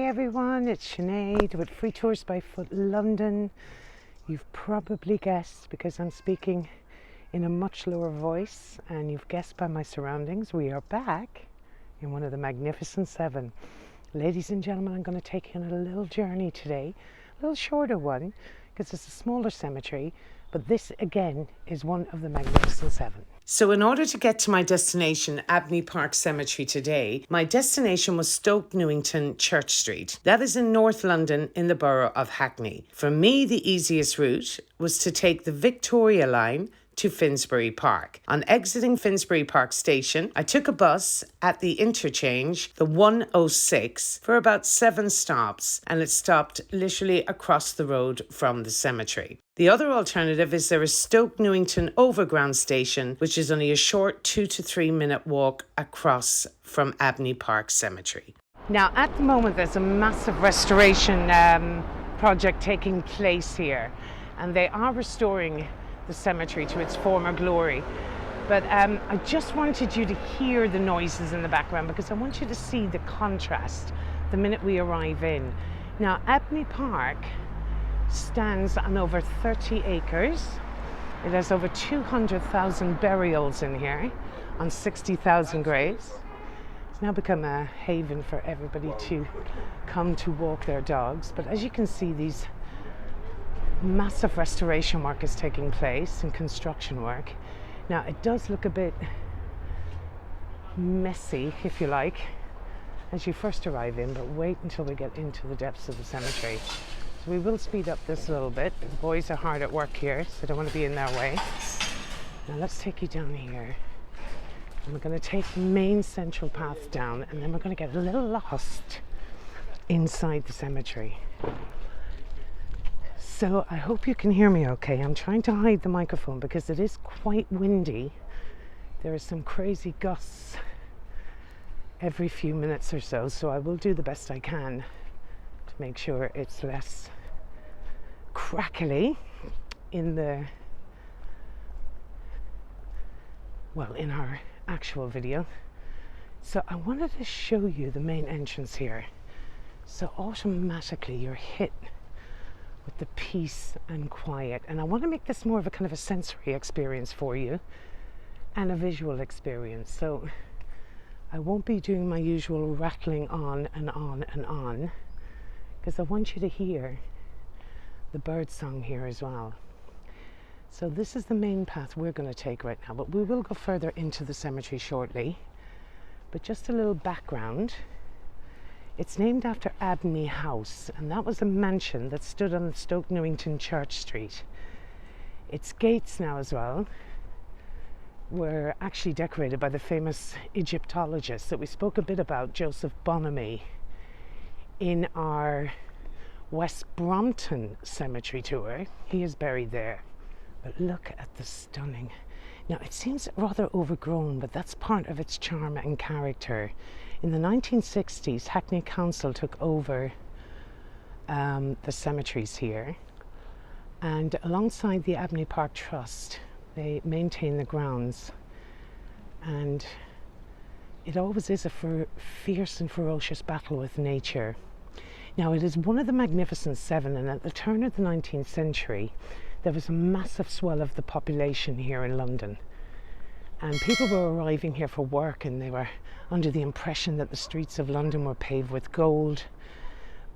everyone, it's Sinead with Free Tours by Foot London. You've probably guessed because I'm speaking in a much lower voice, and you've guessed by my surroundings, we are back in one of the Magnificent Seven. Ladies and gentlemen, I'm going to take you on a little journey today, a little shorter one because it's a smaller cemetery, but this again is one of the Magnificent Seven. So in order to get to my destination, Abney Park Cemetery today, my destination was Stoke Newington Church Street. That is in North London in the borough of Hackney. For me, the easiest route was to take the Victoria line to Finsbury Park. On exiting Finsbury Park station, I took a bus at the interchange, the 106, for about 7 stops, and it stopped literally across the road from the cemetery. The other alternative is there is Stoke Newington Overground Station, which is only a short 2 to 3 minute walk across from Abney Park Cemetery. Now, at the moment, there's a massive restoration project taking place here, and they are restoring the cemetery to its former glory. But I just wanted you to hear the noises in the background because I want you to see the contrast the minute we arrive in. Now, Abney Park stands on over 30 acres. It has over 200,000 burials in here on 60,000 graves. It's now become a haven for everybody to come to walk their dogs. But as you can see, these massive restoration work is taking place and construction work. Now, it does look a bit messy, if you like, as you first arrive in, but wait until we get into the depths of the cemetery. So we will speed up this a little bit. The boys are hard at work here, so I don't want to be in their way. Now let's take you down here. And we're going to take the main central path down, and then we're going to get a little lost inside the cemetery. So I hope you can hear me okay. I'm trying to hide the microphone because it is quite windy. There are some crazy gusts every few minutes or so, so I will do the best I can to make sure it's less crackly in our actual video. So I wanted to show you the main entrance here. So automatically you're hit with the peace and quiet, and I want to make this more of a kind of a sensory experience for you and a visual experience. So I won't be doing my usual rattling on and on and on because I want you to hear the bird song here as well. So this is the main path we're going to take right now, but we will go further into the cemetery shortly. But just a little background. It's named after Abney House, and that was a mansion that stood on Stoke Newington Church Street. Its gates now as well were actually decorated by the famous Egyptologist that we spoke a bit about, Joseph Bonamy, in our West Brompton Cemetery tour. He is buried there. But look at the stunning. Now, it seems rather overgrown, but that's part of its charm and character. In the 1960s, Hackney Council took over the cemeteries here, and alongside the Abney Park Trust, they maintain the grounds, and it always is a fierce and ferocious battle with nature. Now, it is one of the Magnificent Seven, and at the turn of the 19th century, there was a massive swell of the population here in London. And people were arriving here for work, and they were under the impression that the streets of London were paved with gold.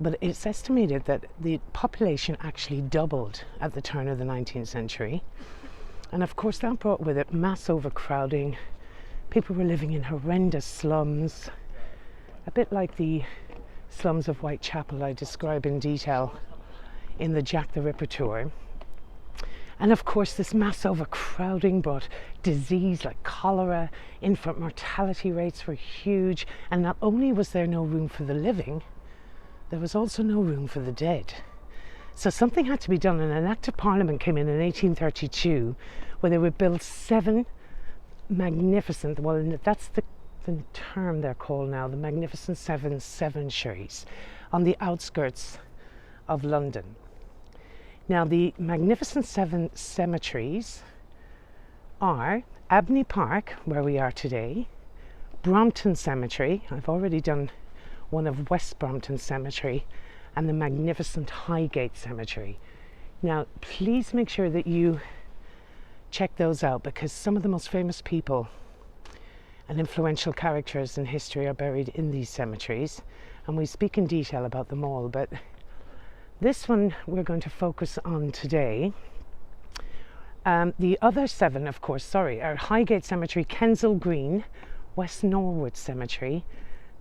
But it's estimated that the population actually doubled at the turn of the 19th century. And of course that brought with it mass overcrowding. People were living in horrendous slums, a bit like the slums of Whitechapel I describe in detail in the Jack the Ripper tour. And of course, this mass overcrowding brought disease like cholera. Infant mortality rates were huge. And not only was there no room for the living, there was also no room for the dead. So something had to be done, and an Act of Parliament came in 1832 where they would build 7 magnificent, well, that's the term they're called now, the Magnificent Seven cemeteries on the outskirts of London. Now, the Magnificent Seven cemeteries are Abney Park, where we are today, Brompton Cemetery, I've already done one of West Brompton Cemetery and the Magnificent Highgate Cemetery. Now, please make sure that you check those out, because some of the most famous people and influential characters in history are buried in these cemeteries, and we speak in detail about them all, but this one we're going to focus on today. The other 7, of course, are Highgate Cemetery, Kensal Green, West Norwood Cemetery,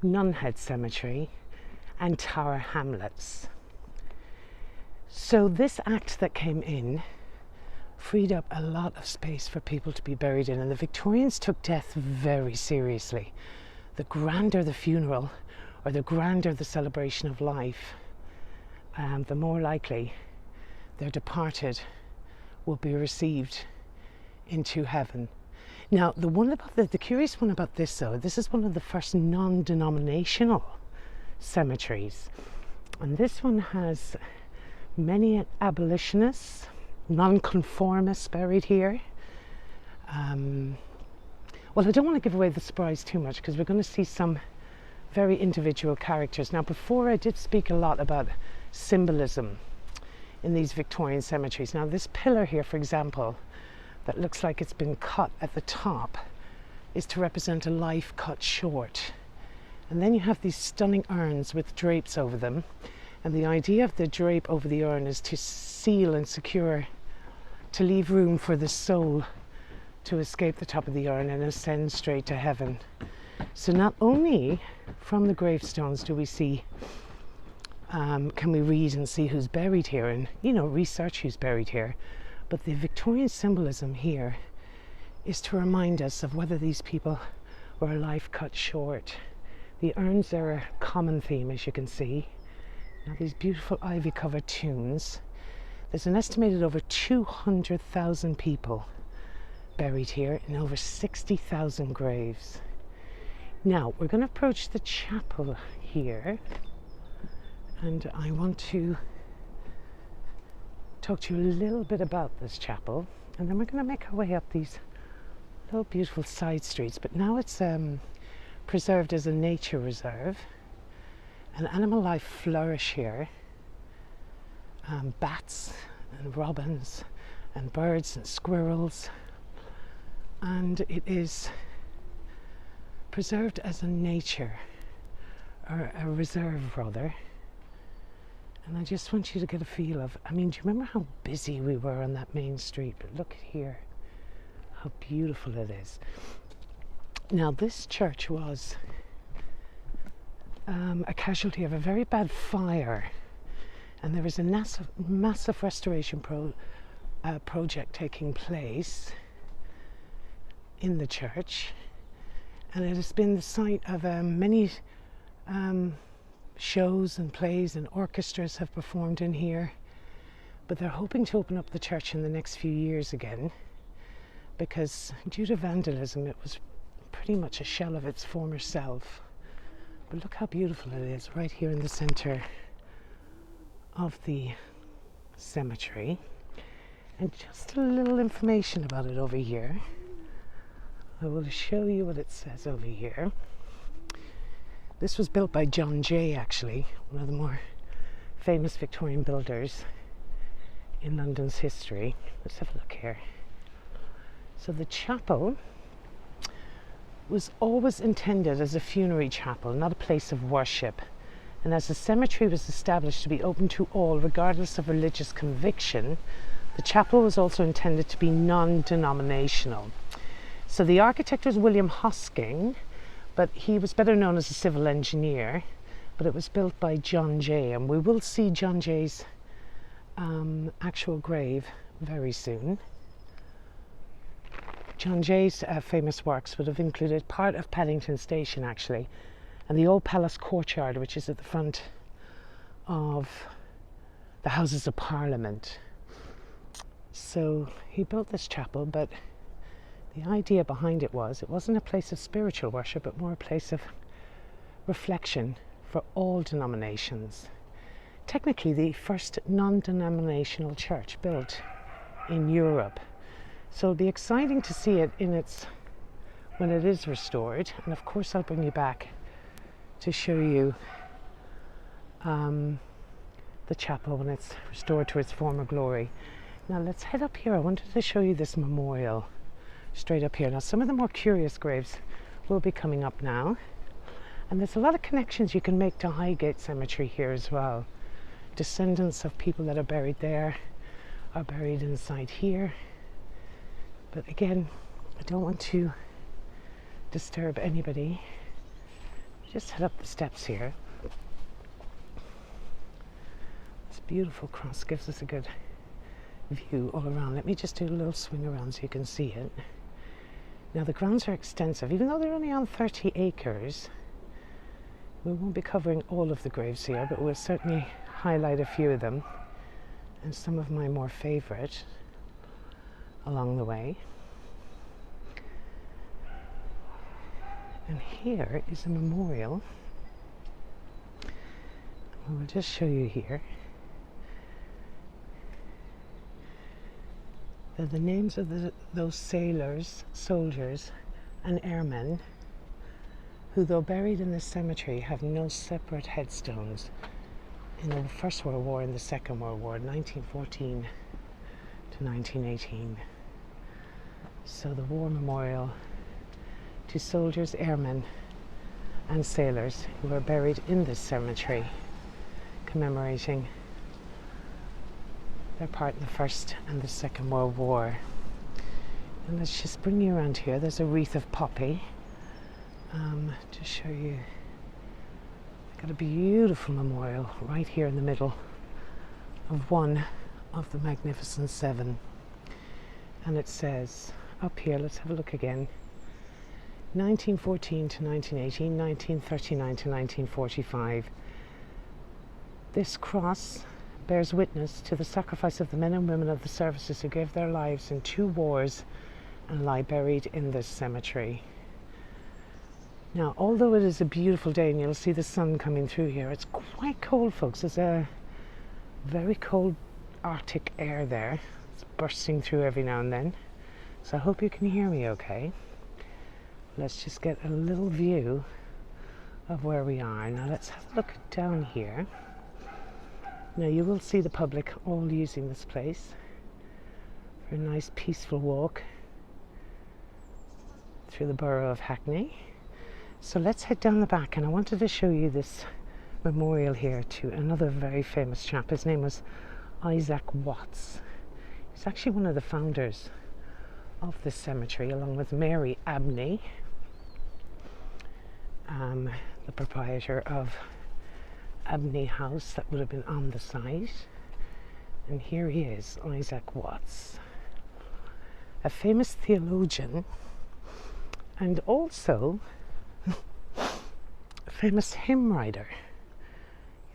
Nunhead Cemetery, and Tower Hamlets. So this act that came in freed up a lot of space for people to be buried in, and the Victorians took death very seriously. The grander the funeral, or the grander the celebration of life, the more likely their departed will be received into heaven. Now, the curious one about this, though, this is one of the first non-denominational cemeteries, and this one has many abolitionists, non-conformists buried here. Well, I don't want to give away the surprise too much, because we're going to see some very individual characters. Now, before I did speak a lot about symbolism in these Victorian cemeteries. Now, this pillar here, for example, that looks like it's been cut at the top, is to represent a life cut short. And then you have these stunning urns with drapes over them, and the idea of the drape over the urn is to seal and secure, to leave room for the soul to escape the top of the urn and ascend straight to heaven. So not only from the gravestones do we see, can we read and see who's buried here and, research who's buried here, but the Victorian symbolism here is to remind us of whether these people were a life cut short. The urns are a common theme, as you can see. Now, these beautiful ivy-covered tombs. There's an estimated over 200,000 people buried here in over 60,000 graves. Now, we're going to approach the chapel here, and I want to talk to you a little bit about this chapel, and then we're going to make our way up these little beautiful side streets. But now it's preserved as a nature reserve, and animal life flourish here. Bats and robins and birds and squirrels, and it is preserved as a nature, or a reserve rather. And I just want you to get a feel of, do you remember how busy we were on that main street? But look here, how beautiful it is. Now, this church was a casualty of a very bad fire, and there is a massive restoration project taking place in the church, and it has been the site of many shows and plays, and orchestras have performed in here. But they're hoping to open up the church in the next few years again, because due to vandalism it was pretty much a shell of its former self. But look how beautiful it is right here in the center of the cemetery. And just a little information about it over here. I will show you what it says over here. This was built by John Jay, actually, one of the more famous Victorian builders in London's history. Let's have a look here. So the chapel was always intended as a funerary chapel, not a place of worship. And as the cemetery was established to be open to all, regardless of religious conviction, the chapel was also intended to be non-denominational. So the architect was William Hosking, but he was better known as a civil engineer, but it was built by John Jay, and we will see John Jay's actual grave very soon. John Jay's famous works would have included part of Paddington Station, actually, and the old palace courtyard, which is at the front of the Houses of Parliament. So he built this chapel, but the idea behind it wasn't a place of spiritual worship, but more a place of reflection for all denominations. Technically the first non-denominational church built in Europe. So it'll be exciting to see it when it is restored. And of course I'll bring you back to show you the chapel when it's restored to its former glory. Now let's head up here. I wanted to show you this memorial straight up here. Now some of the more curious graves will be coming up now, and there's a lot of connections you can make to Highgate Cemetery here as well. Descendants of people that are buried there are buried inside here, but again, I don't want to disturb anybody. Just head up the steps here. This beautiful cross gives us a good view all around. Let me just do a little swing around so you can see it. Now the grounds are extensive, even though they're only on 30 acres. We won't be covering all of the graves here, but we'll certainly highlight a few of them and some of my more favourite along the way. And here is a memorial. We'll just show you here. They're the names of those sailors, soldiers and airmen who, though buried in this cemetery, have no separate headstones in the First World War and the Second World War, 1914 to 1918. So the war memorial to soldiers, airmen and sailors who were buried in this cemetery, commemorating their part in the First and the Second World War. And let's just bring you around here. There's a wreath of poppy to show you. Got a beautiful memorial right here in the middle of one of the Magnificent Seven, and it says up here, let's have a look again, 1914 to 1918, 1939 to 1945. This cross bears witness to the sacrifice of the men and women of the services who gave their lives in 2 wars and lie buried in this cemetery. Now, although it is a beautiful day and you'll see the sun coming through here, it's quite cold, folks. There's a very cold Arctic air there. It's bursting through every now and then. So I hope you can hear me okay. Let's just get a little view of where we are. Now let's have a look down here. Now you will see the public all using this place for a nice peaceful walk through the borough of Hackney. So let's head down the back, and I wanted to show you this memorial here to another very famous chap. His name was Isaac Watts. He's actually one of the founders of this cemetery, along with Mary Abney, the proprietor of Abney House that would have been on the site. And here he is, Isaac Watts, a famous theologian and also a famous hymn writer.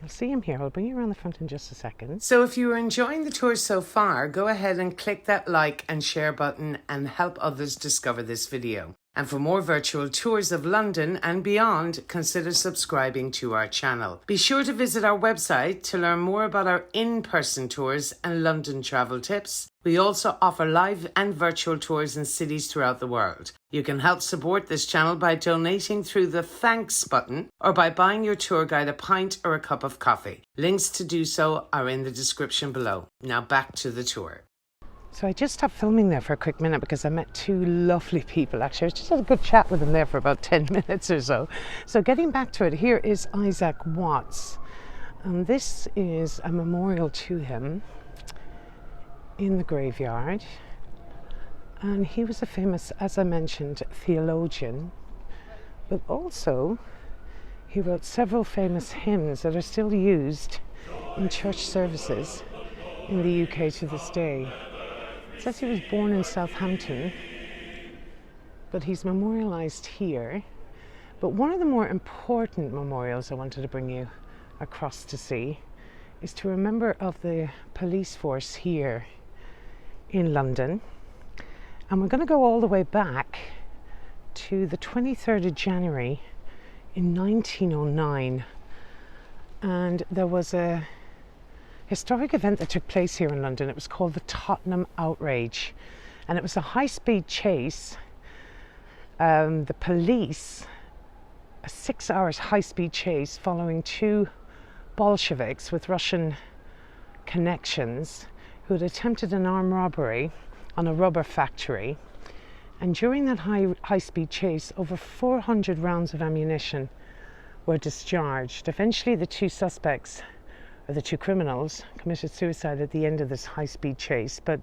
You'll see him here. I'll bring you around the front in just a second. So if you are enjoying the tour so far, go ahead and click that like and share button and help others discover this video. And for more virtual tours of London and beyond, consider subscribing to our channel. Be sure to visit our website to learn more about our in-person tours and London travel tips. We also offer live and virtual tours in cities throughout the world. You can help support this channel by donating through the thanks button or by buying your tour guide a pint or a cup of coffee. Links to do so are in the description below. Now back to the tour. So I just stopped filming there for a quick minute because I met 2 lovely people. Actually, I just had a good chat with them there for about 10 minutes or so. So getting back to it, here is Isaac Watts. And this is a memorial to him in the graveyard. And he was a famous, as I mentioned, theologian, but also he wrote several famous hymns that are still used in church services in the UK to this day. It says he was born in Southampton, but he's memorialised here. But one of the more important memorials I wanted to bring you across to see is to remember of the police force here in London. And we're going to go all the way back to the 23rd of January in 1909. And there was a historic event that took place here in London. It was called the Tottenham Outrage, and it was a high-speed chase. The police, a 6 hours high-speed chase following 2 Bolsheviks with Russian connections who had attempted an armed robbery on a rubber factory. And during that high-speed chase, over 400 rounds of ammunition were discharged. Eventually, the two suspects, or the two criminals, committed suicide at the end of this high-speed chase. But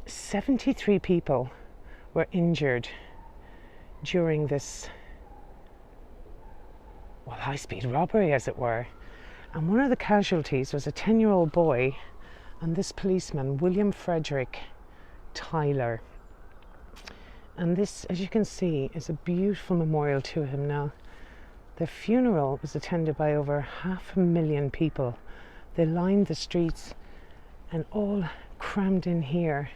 73 people were injured during this, well, high-speed robbery, as it were. And one of the casualties was a 10-year-old boy and this policeman, William Frederick Tyler. And this, as you can see, is a beautiful memorial to him now. The funeral was attended by over 500,000 people. They lined the streets and all crammed in here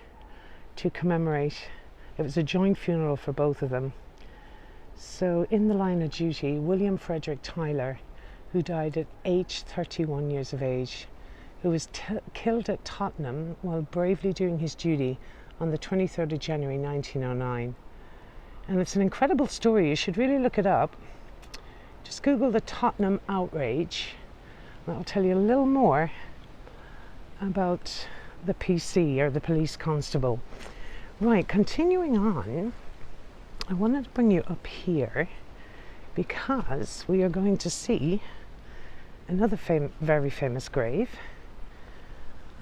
to commemorate. It was a joint funeral for both of them. So in the line of duty, William Frederick Tyler, who died at age 31 years of age, who was killed at Tottenham while bravely doing his duty on the 23rd of January 1909. And it's an incredible story. You should really look it up. Just Google the Tottenham Outrage. That'll tell you a little more about the PC, or the police constable. Right, continuing on, I wanted to bring you up here because we are going to see another very famous grave.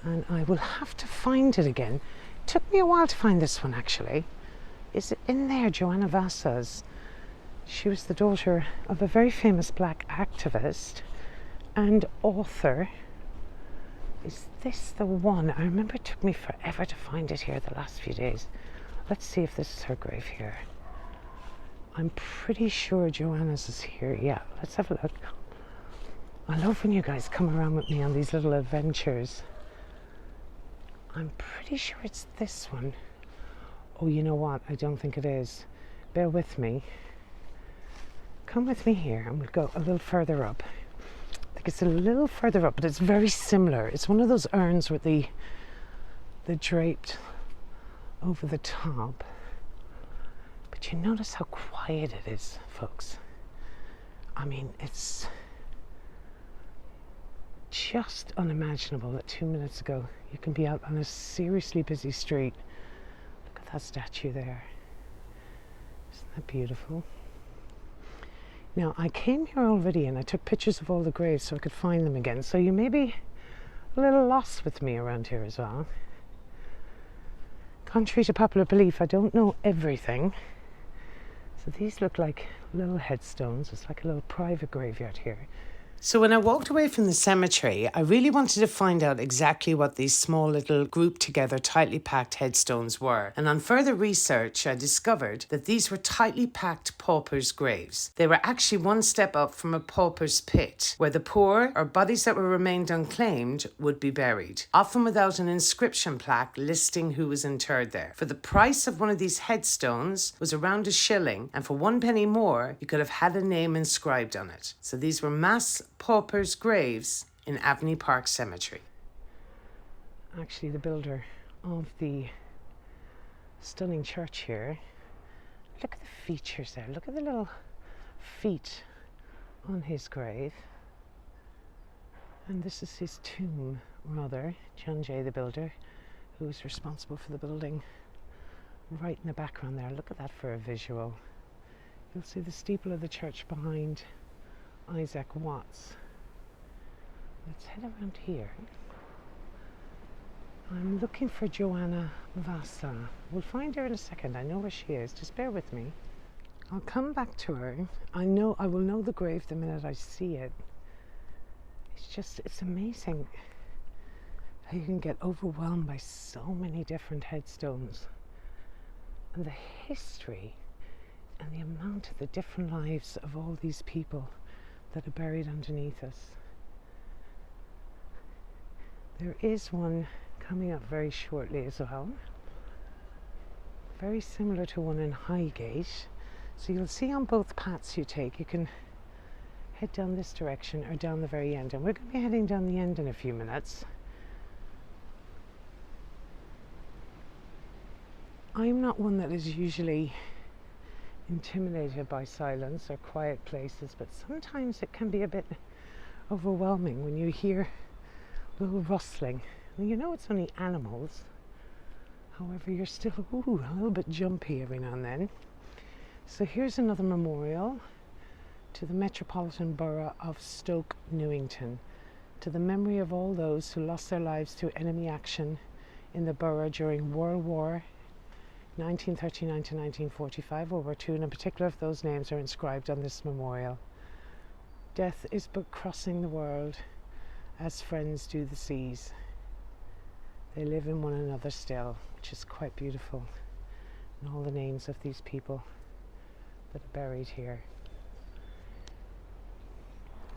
And I will have to find it again. It took me a while to find this one, actually. Is it in there? Joanna Vasa's. She was the daughter of a very famous black activist and author. Is this the one? I remember it took me forever to find it here the last few days. Let's see if this is her grave here. I'm pretty sure Joanna's is here. Yeah, let's have a look. I love when you guys come around with me on these little adventures. I'm pretty sure it's this one. Oh, you know what? I don't think it is. Bear with me. Come with me here and we'll go a little further up. I think it's a little further up, but it's very similar. It's one of those urns with the draped over the top. But you notice how quiet it is, folks. I mean, it's just unimaginable that 2 minutes ago you can be out on a seriously busy street. Look at that statue there. Isn't that beautiful? Now, I came here already and I took pictures of all the graves so I could find them again. So you may be a little lost with me around here as well. Contrary to popular belief, I don't know everything. So these look like little headstones. It's like a little private graveyard here. So when I walked away from the cemetery, I really wanted to find out exactly what these small little grouped together, tightly packed headstones were. And on further research, I discovered that these were tightly packed paupers' graves. They were actually one step up from a pauper's pit, where the poor, or bodies that were remained unclaimed, would be buried, often without an inscription plaque listing who was interred there. For the price of one of these headstones was around £1, and for 1 penny more, you could have had a name inscribed on it. So these were mass paupers' graves in Abney Park Cemetery. Actually, the builder of the stunning church here, look at the features there. Look at the little feet on his grave. And this is his tomb, rather. John Jay, the builder, who was responsible for the building. Right in the background there. Look at that for a visual. You'll see the steeple of the church behind Isaac Watts. Let's head around here. I'm looking for Joanna Vasa. We'll find her in a second. I know where she is. Just bear with me. I'll come back to her. I will know the grave the minute I see it. It's amazing how you can get overwhelmed by so many different headstones. And the history and the amount of the different lives of all these people that are buried underneath us. There is one coming up very shortly as well, very similar to one in Highgate. So you'll see on both paths you take, you can head down this direction or down the very end, and we're going to be heading down the end in a few minutes. I'm not one that is usually intimidated by silence or quiet places, but sometimes it can be a bit overwhelming when you hear a little rustling. And you know it's only animals. However, you're still a little bit jumpy every now and then. So here's another memorial to the Metropolitan Borough of Stoke Newington, to the memory of all those who lost their lives to enemy action in the borough during World War 1939 to 1945, World War II, and in particular if those names are inscribed on this memorial. Death is but crossing the world as friends do the seas. They live in one another still, which is quite beautiful. And all the names of these people that are buried here.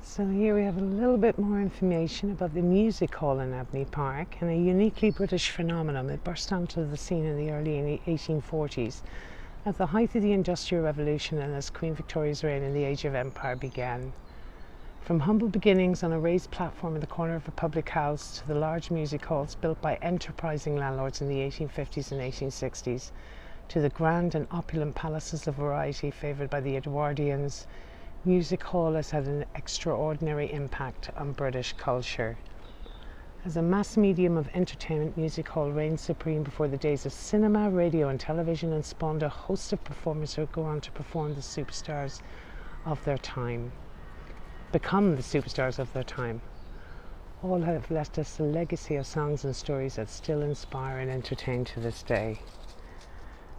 So here we have a little bit more information about the music hall in Abney Park, and a uniquely British phenomenon that burst onto the scene in the early 1840s at the height of the Industrial Revolution and as Queen Victoria's reign in the Age of Empire began. From humble beginnings on a raised platform in the corner of a public house to the large music halls built by enterprising landlords in the 1850s and 1860s, to the grand and opulent palaces of variety favoured by the Edwardians, music hall has had an extraordinary impact on British culture. As a mass medium of entertainment, music hall reigned supreme before the days of cinema, radio and television, and spawned a host of performers who would go on to become the superstars of their time. All have left us a legacy of songs and stories that still inspire and entertain to this day.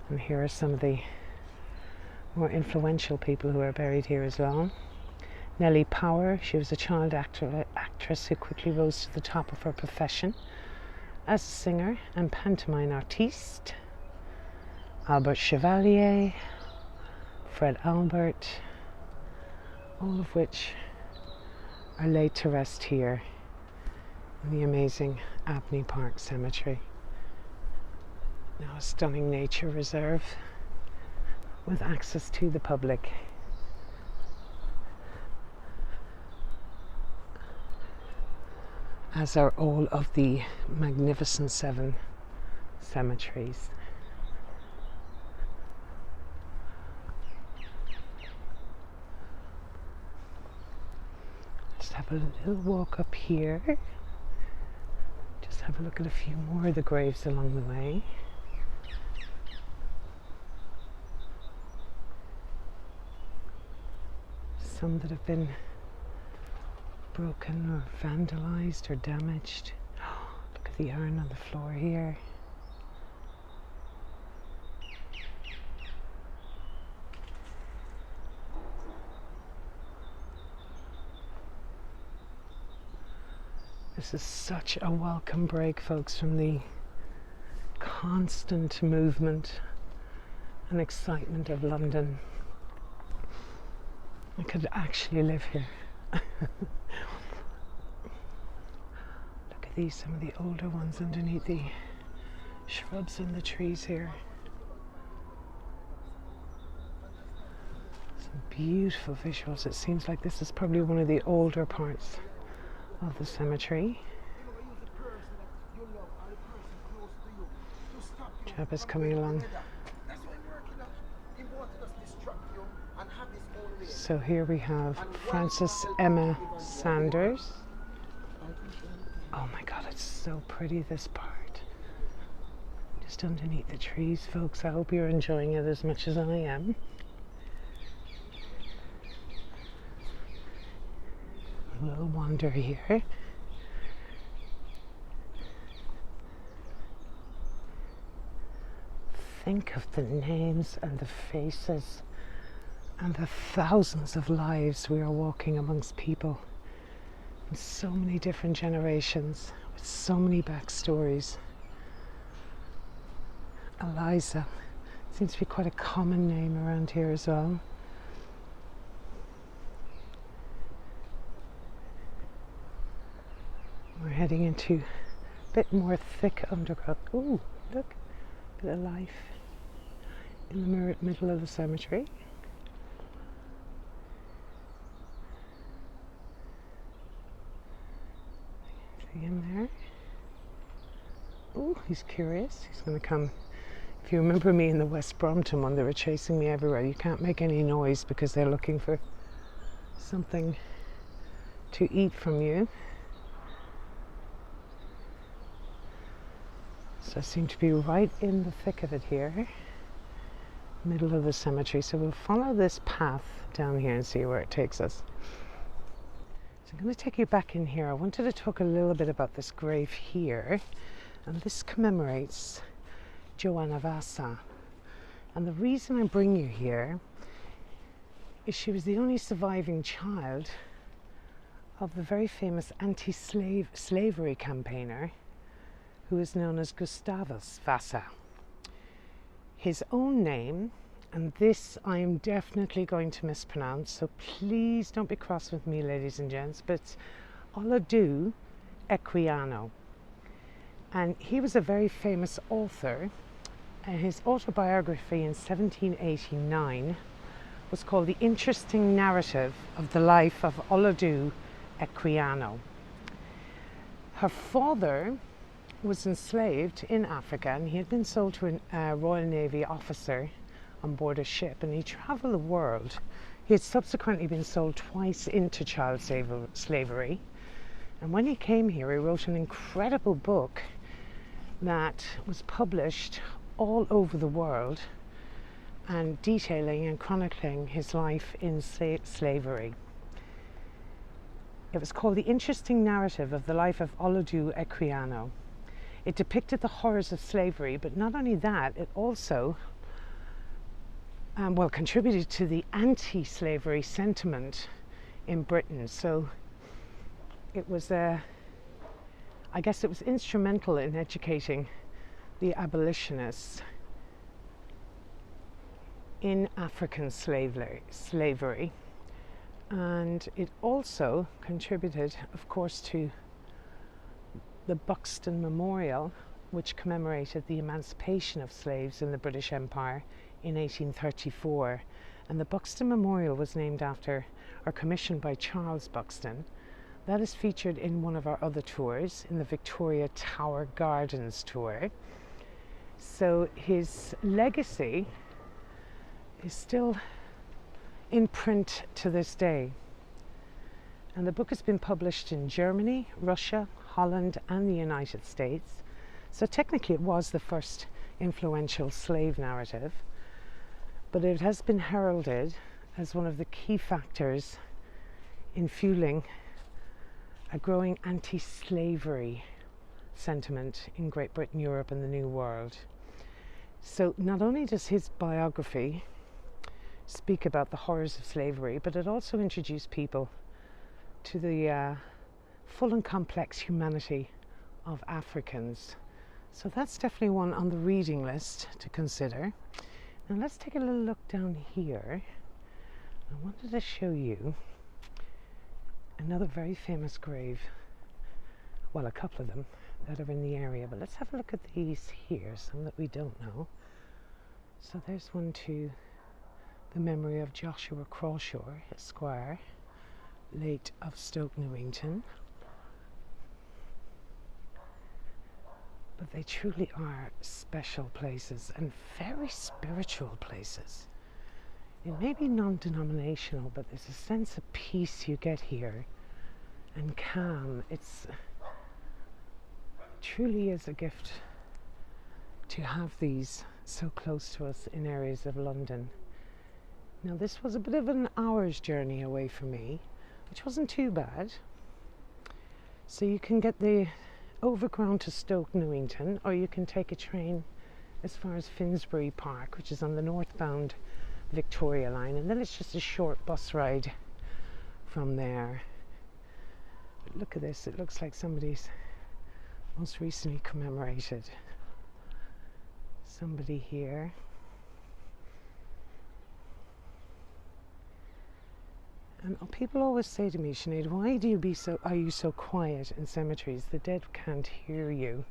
And here are some of the more influential people who are buried here as well. Nellie Power, she was a child actress who quickly rose to the top of her profession as a singer and pantomime artiste. Albert Chevalier, Fred Albert, all of which are laid to rest here in the amazing Abney Park Cemetery. Now a stunning nature reserve with access to the public. As are all of the Magnificent 7 cemeteries. Just have a little walk up here. Just have a look at a few more of the graves along the way. Some that have been broken or vandalized or damaged. Look at the urn on the floor here. This is such a welcome break, folks, from the constant movement and excitement of London. I could actually live here. Look at these, some of the older ones underneath the shrubs and the trees here. Some beautiful visuals. It seems like this is probably one of the older parts of the cemetery. Jab is coming along. So here we have Frances Emma Sanders. Oh my God, it's so pretty, this part. Just underneath the trees, folks. I hope you're enjoying it as much as I am. A little wander here. Think of the names and the faces and the thousands of lives we are walking amongst people in so many different generations with so many backstories. Eliza seems to be quite a common name around here as well. We're heading into a bit more thick undergrowth. Ooh, look, a bit of life in the middle of the cemetery. In there. Oh, he's curious. He's going to come. If you remember me in the West Brompton one, they were chasing me everywhere. You can't make any noise because they're looking for something to eat from you. So I seem to be right in the thick of it here, middle of the cemetery. So we'll follow this path down here and see where it takes us. So I'm going to take you back in here. I wanted to talk a little bit about this grave here, and this commemorates Joanna Vasa. And the reason I bring you here is she was the only surviving child of the very famous anti-slavery campaigner who is known as Gustavus Vasa. His own name, and this I am definitely going to mispronounce, so please don't be cross with me, ladies and gents, but it's Olaudah Equiano. And he was a very famous author, and his autobiography in 1789 was called The Interesting Narrative of the Life of Olaudah Equiano. Her father was enslaved in Africa, and he had been sold to a Royal Navy officer on board a ship, and he traveled the world. He had subsequently been sold twice into child slavery, and when he came here he wrote an incredible book that was published all over the world and detailing and chronicling his life in slavery. It was called The Interesting Narrative of the Life of Olaudah Equiano. It depicted the horrors of slavery, but not only that, it also contributed to the anti-slavery sentiment in Britain. So it was, I guess it was instrumental in educating the abolitionists in African slavery. And it also contributed, of course, to the Buxton Memorial, which commemorated the emancipation of slaves in the British Empire in 1834. And the Buxton Memorial was named after, or commissioned by Charles Buxton. That is featured in one of our other tours, in the Victoria Tower Gardens tour. So his legacy is still in print to this day. And the book has been published in Germany, Russia, Holland, and the United States. So technically it was the first influential slave narrative, but it has been heralded as one of the key factors in fueling a growing anti-slavery sentiment in Great Britain, Europe, and the New World. So not only does his biography speak about the horrors of slavery, but it also introduced people to the full and complex humanity of Africans. So that's definitely one on the reading list to consider. Now let's take a little look down here. I wanted to show you another very famous grave, well, a couple of them that are in the area, but let's have a look at these here, some that we don't know. So there's one to the memory of Joshua Crawshaw, Esquire, late of Stoke Newington. But they truly are special places and very spiritual places. It may be non-denominational, but there's a sense of peace you get here and calm. It truly is a gift to have these so close to us in areas of London. Now this was a bit of an hour's journey away from me, which wasn't too bad. So you can get the overground to Stoke Newington, or you can take a train as far as Finsbury Park, which is on the northbound Victoria line, and then it's just a short bus ride from there. But look at this, it looks like somebody's most recently commemorated somebody here. And people always say to me, Sinead, why are you so quiet in cemeteries? The dead can't hear you.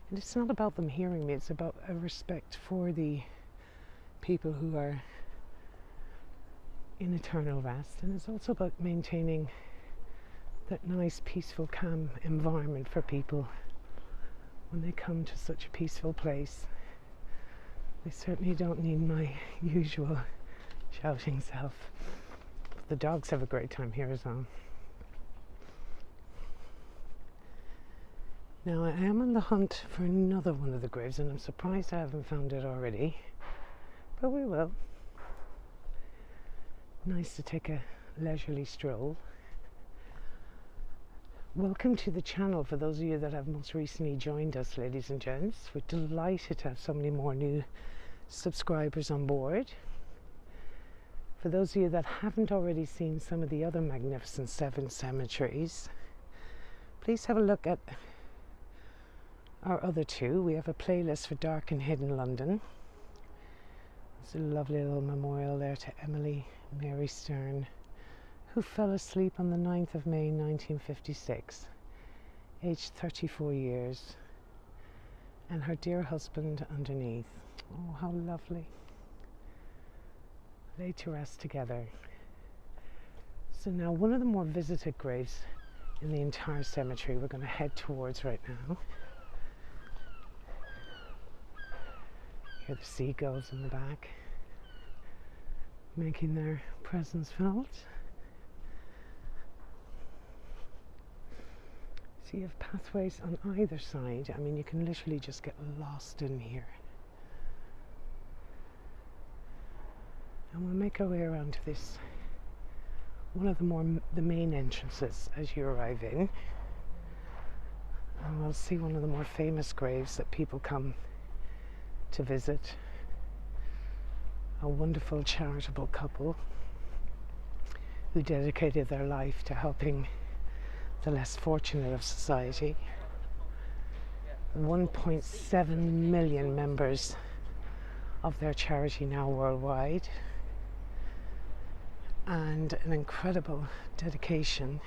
And it's not about them hearing me, it's about a respect for the people who are in eternal rest. And it's also about maintaining that nice, peaceful, calm environment for people when they come to such a peaceful place. They certainly don't need my usual shouting self. The dogs have a great time here as well. Now I am on the hunt for another one of the graves, and I'm surprised I haven't found it already, but we will. Nice to take a leisurely stroll. Welcome to the channel for those of you that have most recently joined us, ladies and gents. We're delighted to have so many more new subscribers on board. For those of you that haven't already seen some of the other Magnificent 7 cemeteries, please have a look at our other two. We have a playlist for dark and hidden London. There's a lovely little memorial there to Emily Mary Stern, who fell asleep on the 9th of May 1956, aged 34 years, and her dear husband underneath. Oh, how lovely. Laid to rest together. So now one of the more visited graves in the entire cemetery we're going to head towards right now. Hear the seagulls in the back making their presence felt. So you have pathways on either side. I mean, you can literally just get lost in here. And we'll make our way around to this, one of the main entrances as you arrive in. And we'll see one of the more famous graves that people come to visit. A wonderful charitable couple who dedicated their life to helping the less fortunate of society. 1.7 million members of their charity now worldwide, and an incredible dedication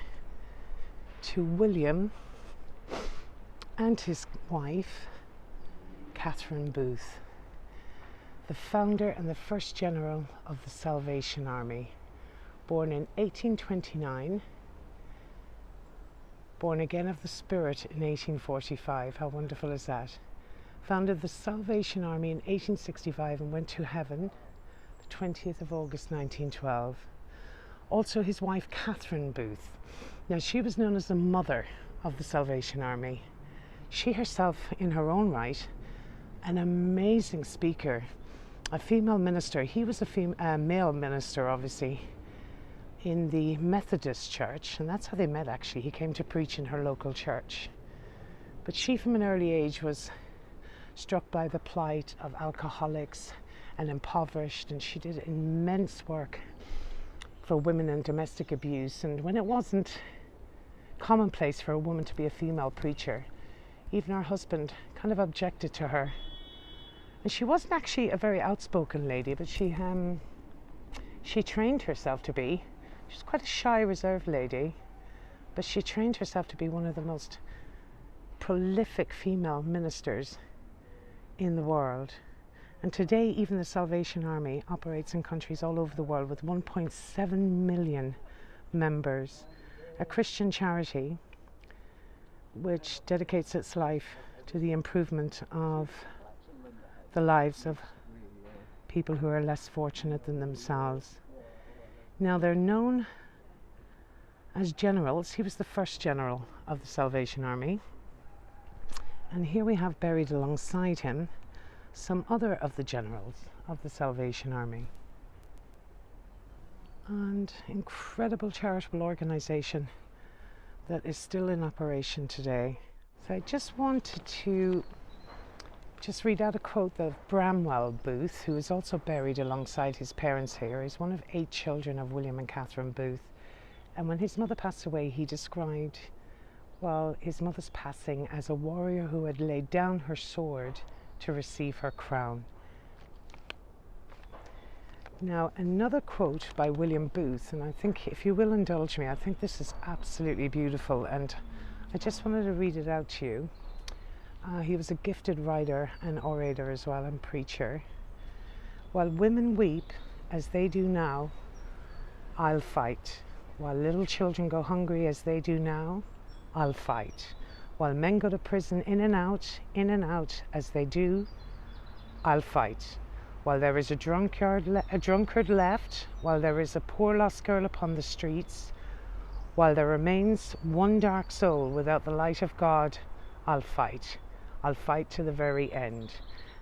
to William and his wife Catherine Booth, the founder and the first general of the Salvation Army, born in 1829, born again of the Spirit in 1845. How wonderful is that? Founded the Salvation Army in 1865 and went to heaven the 20th of August 1912. Also his wife Catherine Booth. Now she was known as the mother of the Salvation Army. She herself, in her own right, an amazing speaker, a female minister. He was a male minister, obviously, in the Methodist church, and that's how they met actually. He came to preach in her local church. But she from an early age was struck by the plight of alcoholics and impoverished, and she did immense work for women in domestic abuse. And when it wasn't commonplace for a woman to be a female preacher, even her husband kind of objected to her. And she wasn't actually a very outspoken lady, but she trained herself to be. She was quite a shy, reserved lady, but she trained herself to be one of the most prolific female ministers in the world. And today, even the Salvation Army operates in countries all over the world with 1.7 million members, a Christian charity which dedicates its life to the improvement of the lives of people who are less fortunate than themselves. Now they're known as generals. He was the first general of the Salvation Army. And here we have buried alongside him some other of the generals of the Salvation Army. And incredible charitable organization that is still in operation today. So I just wanted to read out a quote of Bramwell Booth, who is also buried alongside his parents here. He's one of 8 children of William and Catherine Booth. And when his mother passed away, he described, well, his mother's passing as a warrior who had laid down her sword to receive her crown. Now, another quote by William Booth, and I think, if you will indulge me, I think this is absolutely beautiful, and I just wanted to read it out to you. He was a gifted writer and orator as well, and preacher. While women weep as they do now, I'll fight. While little children go hungry as they do now, I'll fight. While men go to prison in and out as they do, I'll fight. While there is a drunkard left, while there is a poor lost girl upon the streets, while there remains one dark soul without the light of God, I'll fight. I'll fight to the very end.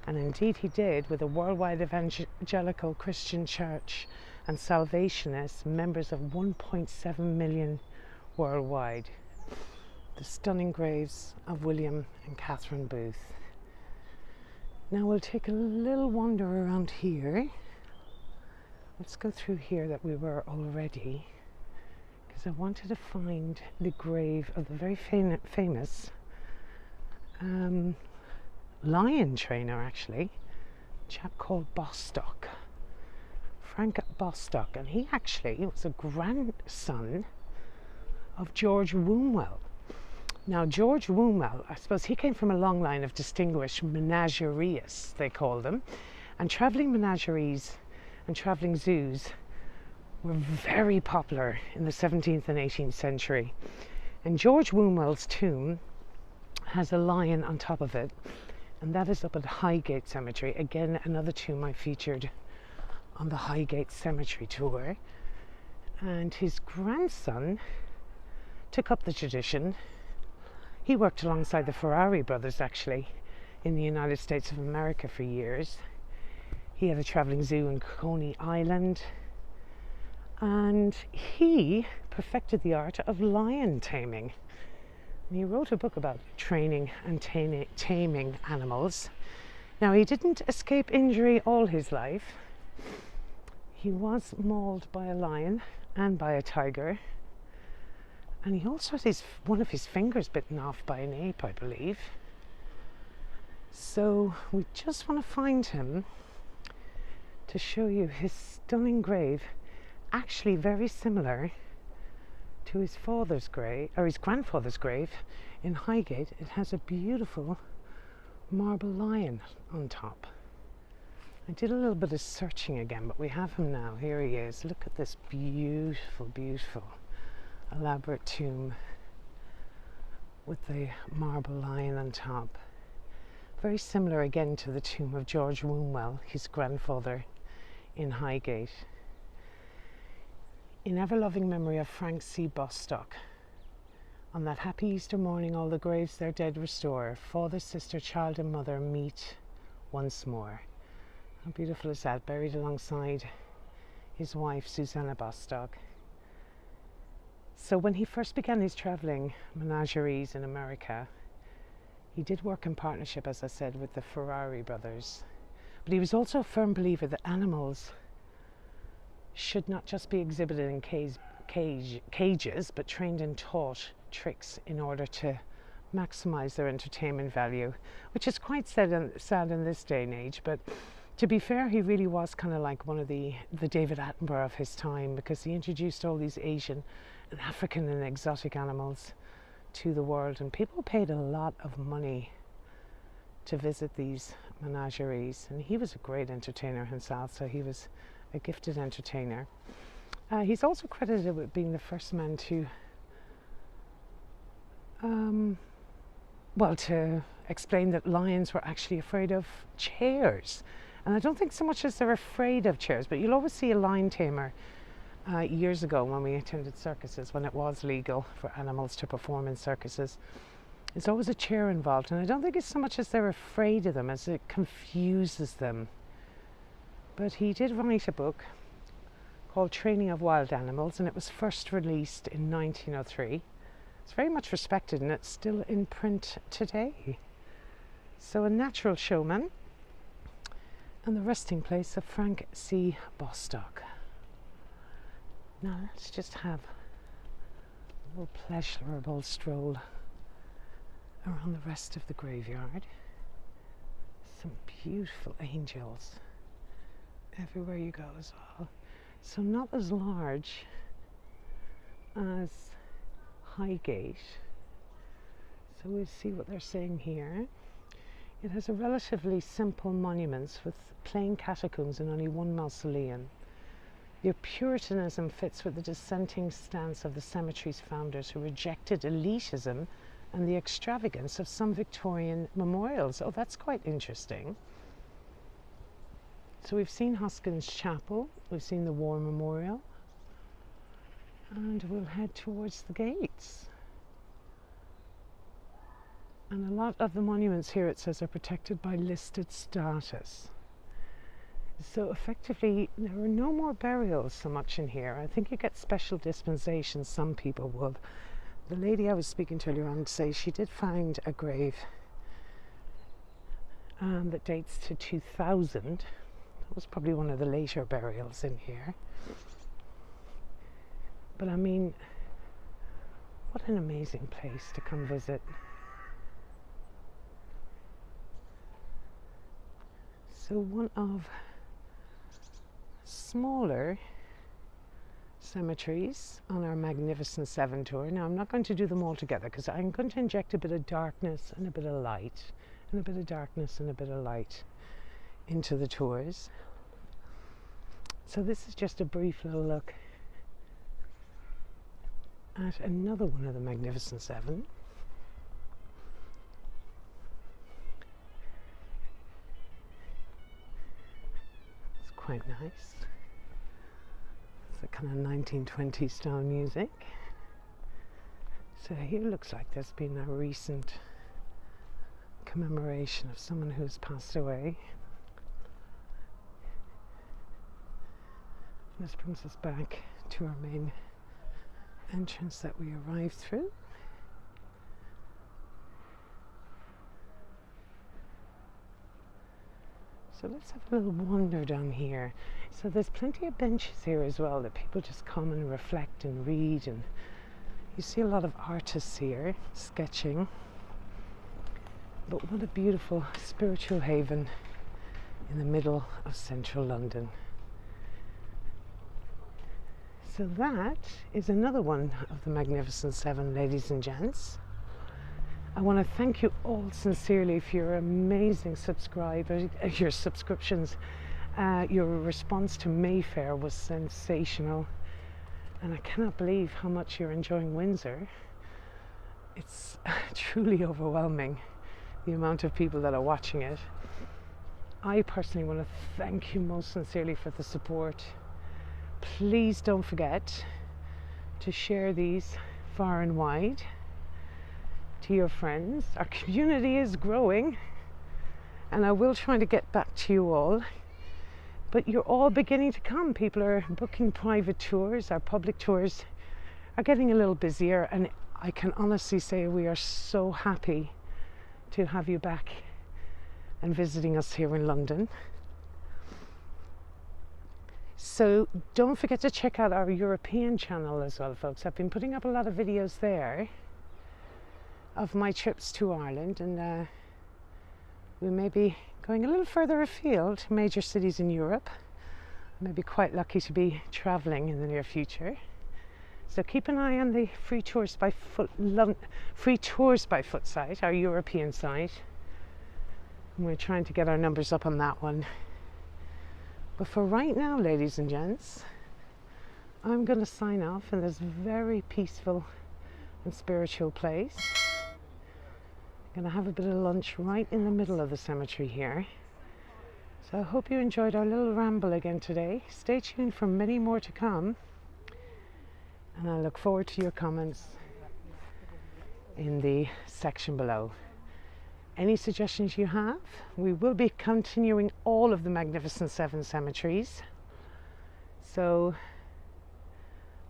And indeed he did, with a worldwide evangelical Christian church and Salvationists, members of 1.7 million worldwide. The stunning graves of William and Catherine Booth. Now we'll take a little wander around here. Let's go through here that we were already, because I wanted to find the grave of the very famous lion trainer, actually, a chap called Bostock, Frank Bostock, and he actually was a grandson of George Wombwell. Now George Wombwell, I suppose he came from a long line of distinguished menagerists, they called them, and travelling menageries and travelling zoos were very popular in the 17th and 18th century. And George Wombwell's tomb has a lion on top of it, and that is up at Highgate Cemetery. Again, another tomb I featured on the Highgate Cemetery tour. And his grandson took up the tradition. He worked alongside the Ferrari brothers, actually, in the United States of America for years. He had a travelling zoo in Coney Island, and he perfected the art of lion taming. And he wrote a book about training and taming animals. Now, he didn't escape injury all his life. He was mauled by a lion and by a tiger, and he also had one of his fingers bitten off by an ape, I believe. So we just want to find him to show you his stunning grave, actually very similar to his father's grave, or his grandfather's grave in Highgate. It has a beautiful marble lion on top. I did a little bit of searching again, but we have him now. Here he is. Look at this beautiful, beautiful, elaborate tomb with the marble lion on top. Very similar again to the tomb of George Wombwell, his grandfather, in Highgate. In ever-loving memory of Frank C. Bostock, on that happy Easter morning all the graves their dead restore, father, sister, child and mother meet once more. How beautiful is that, buried alongside his wife Susanna Bostock. So when he first began his travelling menageries in America, he did work in partnership, as I said, with the Ferrari brothers. But he was also a firm believer that animals should not just be exhibited in cages, but trained and taught tricks in order to maximize their entertainment value, which is quite sad in this day and age. But to be fair, he really was kind of like one of the David Attenborough of his time, because he introduced all these Asian and African and exotic animals to the world, and people paid a lot of money to visit these menageries. And he was a great entertainer himself, so he was a gifted entertainer. He's also credited with being the first man to to explain that lions were actually afraid of chairs. And I don't think so much as they're afraid of chairs, but you'll always see a lion tamer. Years ago when we attended circuses, when it was legal for animals to perform in circuses, there's always a chair involved, and I don't think it's so much as they're afraid of them as it confuses them. But he did write a book called Training of Wild Animals, and it was first released in 1903. It's very much respected, and it's still in print today. So a natural showman, and the resting place of Frank C. Bostock. Now let's just have a little pleasurable stroll around the rest of the graveyard. Some beautiful angels everywhere you go as well. So not as large as Highgate. So we'll see what they're saying here. It has a relatively simple monuments with plain catacombs and only one mausoleum. Your Puritanism fits with the dissenting stance of the cemetery's founders, who rejected elitism and the extravagance of some Victorian memorials. Oh, that's quite interesting. So we've seen Hoskins Chapel, we've seen the War Memorial, and we'll head towards the gates. And a lot of the monuments here, it says, are protected by listed status. So effectively, there are no more burials so much in here. I think you get special dispensations, some people would. The lady I was speaking to earlier on says she did find a grave that dates to 2000. That was probably one of the later burials in here. But I mean, what an amazing place to come visit. So one of smaller cemeteries on our Magnificent 7 tour. Now I'm not going to do them all together because I'm going to inject a bit of darkness and a bit of light, and a bit of darkness and a bit of light into the tours. So this is just a brief little look at another one of the Magnificent 7. It's quite nice. It's a kind of 1920s style music. So here looks like there's been a recent commemoration of someone who's passed away. This brings us back to our main entrance that we arrived through. So let's have a little wander down here. So there's plenty of benches here as well that people just come and reflect and read, and you see a lot of artists here sketching. But what a beautiful spiritual haven in the middle of central London. So that is another one of the Magnificent 7, ladies and gents. I want to thank you all sincerely for your amazing subscribers, your subscriptions. Your response to Mayfair was sensational, and I cannot believe how much you're enjoying Windsor. It's truly overwhelming, the amount of people that are watching it. I personally want to thank you most sincerely for the support. Please don't forget to share these far and wide to your friends. Our community is growing, and I will try to get back to you all, but you're all beginning to come. People are booking private tours. Our public tours are getting a little busier, and I can honestly say we are so happy to have you back and visiting us here in London. So don't forget to check out our European channel as well, folks. I've been putting up a lot of videos there of my trips to Ireland, and we may be going a little further afield, major cities in Europe. I may be quite lucky to be travelling in the near future. So keep an eye on the Free Tours by Foot site, our European site. And we're trying to get our numbers up on that one. But for right now, ladies and gents, I'm going to sign off in this very peaceful and spiritual place. I'm going to have a bit of lunch right in the middle of the cemetery here. So I hope you enjoyed our little ramble again today. Stay tuned for many more to come, and I look forward to your comments in the section below. Any suggestions you have? We will be continuing all of the Magnificent 7 cemeteries. So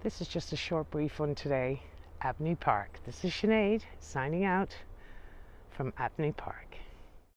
this is just a short brief one today. Abney Park. This is Sinead signing out from Abney Park.